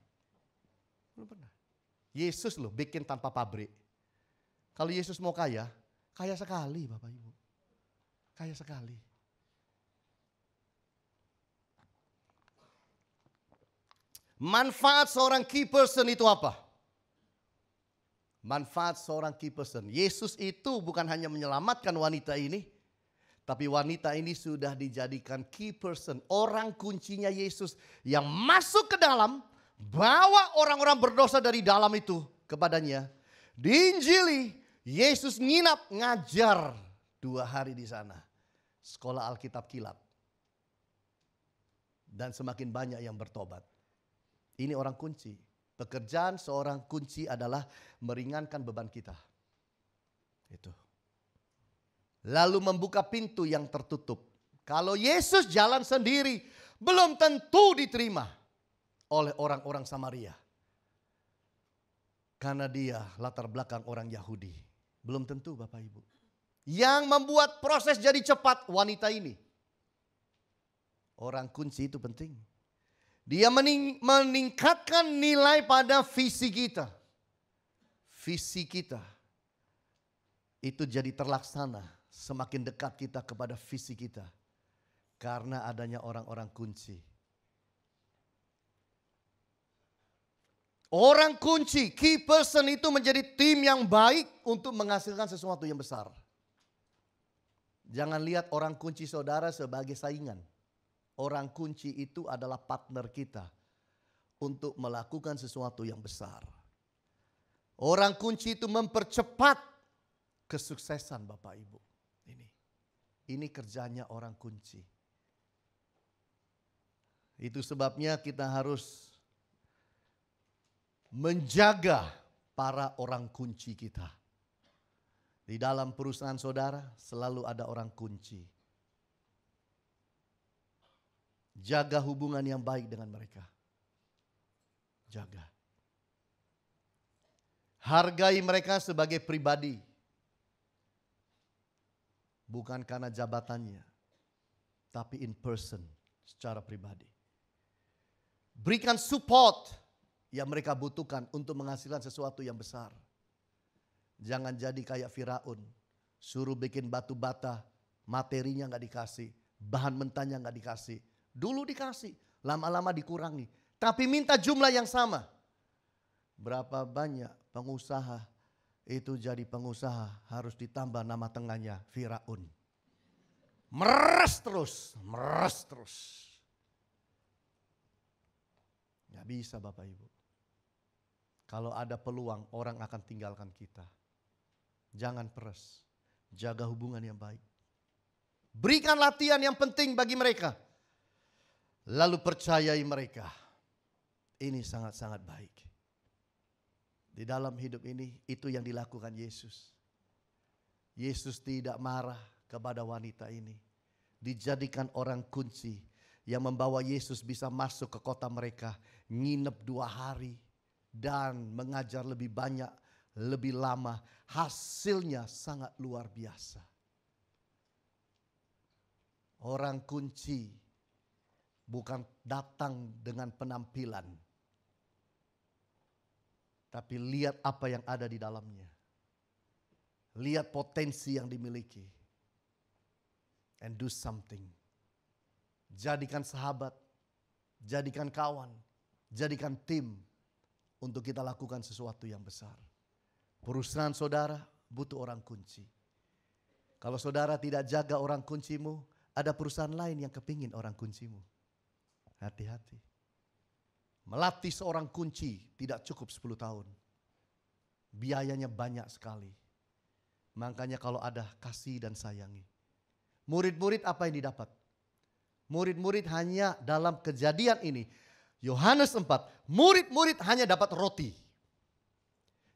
Belum pernah. Yesus lo bikin tanpa pabrik. Kalau Yesus mau kaya, kaya sekali Bapak Ibu. Kaya sekali. Manfaat seorang key person itu apa? Manfaat seorang key person. Yesus itu bukan hanya menyelamatkan wanita ini. Tapi wanita ini sudah dijadikan key person. Orang kuncinya Yesus yang masuk ke dalam. Bawa orang-orang berdosa dari dalam itu kepadanya. Diinjili. Yesus nginap ngajar 2 hari di sana. Sekolah Alkitab kilat. Dan semakin banyak yang bertobat. Ini orang kunci. Pekerjaan seorang kunci adalah meringankan beban kita. Itu. Lalu membuka pintu yang tertutup. Kalau Yesus jalan sendiri, belum tentu diterima oleh orang-orang Samaria. Karena dia latar belakang orang Yahudi. Belum tentu Bapak Ibu. Yang membuat proses jadi cepat wanita ini. Orang kunci itu penting. Dia meningkatkan nilai pada visi kita. Visi kita itu jadi terlaksana semakin dekat kita kepada visi kita. Karena adanya orang-orang kunci. Orang kunci, key person itu menjadi tim yang baik untuk menghasilkan sesuatu yang besar. Jangan lihat orang kunci saudara sebagai saingan. Orang kunci itu adalah partner kita untuk melakukan sesuatu yang besar. Orang kunci itu mempercepat kesuksesan Bapak Ibu. Ini kerjanya orang kunci. Itu sebabnya kita harus menjaga para orang kunci kita. Di dalam perusahaan saudara selalu ada orang kunci. Jaga hubungan yang baik dengan mereka. Jaga. Hargai mereka sebagai pribadi. Bukan karena jabatannya. Tapi in person, secara pribadi. Berikan support yang mereka butuhkan untuk menghasilkan sesuatu yang besar. Jangan jadi kayak Firaun. Suruh bikin batu bata, materinya gak dikasih. Bahan mentahnya gak dikasih. Dulu dikasih, lama-lama dikurangi. Tapi minta jumlah yang sama. Berapa banyak pengusaha itu jadi pengusaha harus ditambah nama tengahnya Firaun. Meres terus, meres terus. Gak bisa Bapak Ibu. Kalau ada peluang orang akan tinggalkan kita. Jangan peres. Jaga hubungan yang baik. Berikan latihan yang penting bagi mereka. Lalu percayai mereka. Ini sangat-sangat baik. Di dalam hidup ini itu yang dilakukan Yesus. Yesus tidak marah kepada wanita ini. Dijadikan orang kunci yang membawa Yesus bisa masuk ke kota mereka. Nginep 2 hari. Dan mengajar lebih banyak, lebih lama. Hasilnya sangat luar biasa. Orang kunci bukan datang dengan penampilan. Tapi lihat apa yang ada di dalamnya. Lihat potensi yang dimiliki. And do something. Jadikan sahabat. Jadikan kawan. Jadikan tim. Untuk kita lakukan sesuatu yang besar. Perusahaan saudara butuh orang kunci. Kalau saudara tidak jaga orang kuncimu, ada perusahaan lain yang kepingin orang kuncimu. Hati-hati. Melatih seorang kunci tidak cukup 10 tahun. Biayanya banyak sekali. Makanya kalau ada kasih dan sayangi. Murid-murid apa yang didapat? Murid-murid hanya dalam kejadian ini. Yohanes 4, murid-murid hanya dapat roti.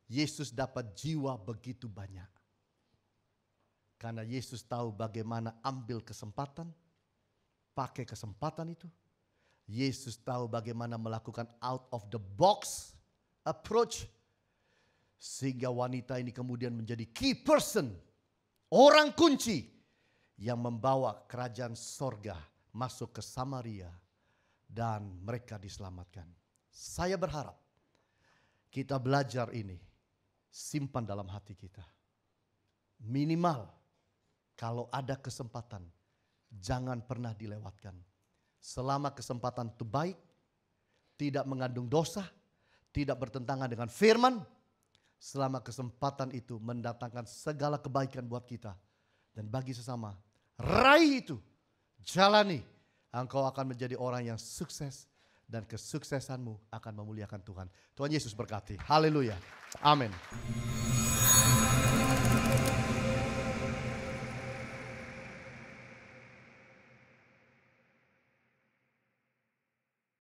Yesus dapat jiwa begitu banyak. Karena Yesus tahu bagaimana ambil kesempatan, pakai kesempatan itu. Yesus tahu bagaimana melakukan out of the box approach. Sehingga wanita ini kemudian menjadi key person. Orang kunci yang membawa kerajaan sorga masuk ke Samaria. Dan mereka diselamatkan. Saya berharap kita belajar ini. Simpan dalam hati kita. Minimal kalau ada kesempatan. Jangan pernah dilewatkan. Selama kesempatan itu baik. Tidak mengandung dosa. Tidak bertentangan dengan firman. Selama kesempatan itu mendatangkan segala kebaikan buat kita. Dan bagi sesama. Raih itu. Jalani. Engkau akan menjadi orang yang sukses. Dan kesuksesanmu akan memuliakan Tuhan. Tuhan Yesus berkati. Haleluya. Amin.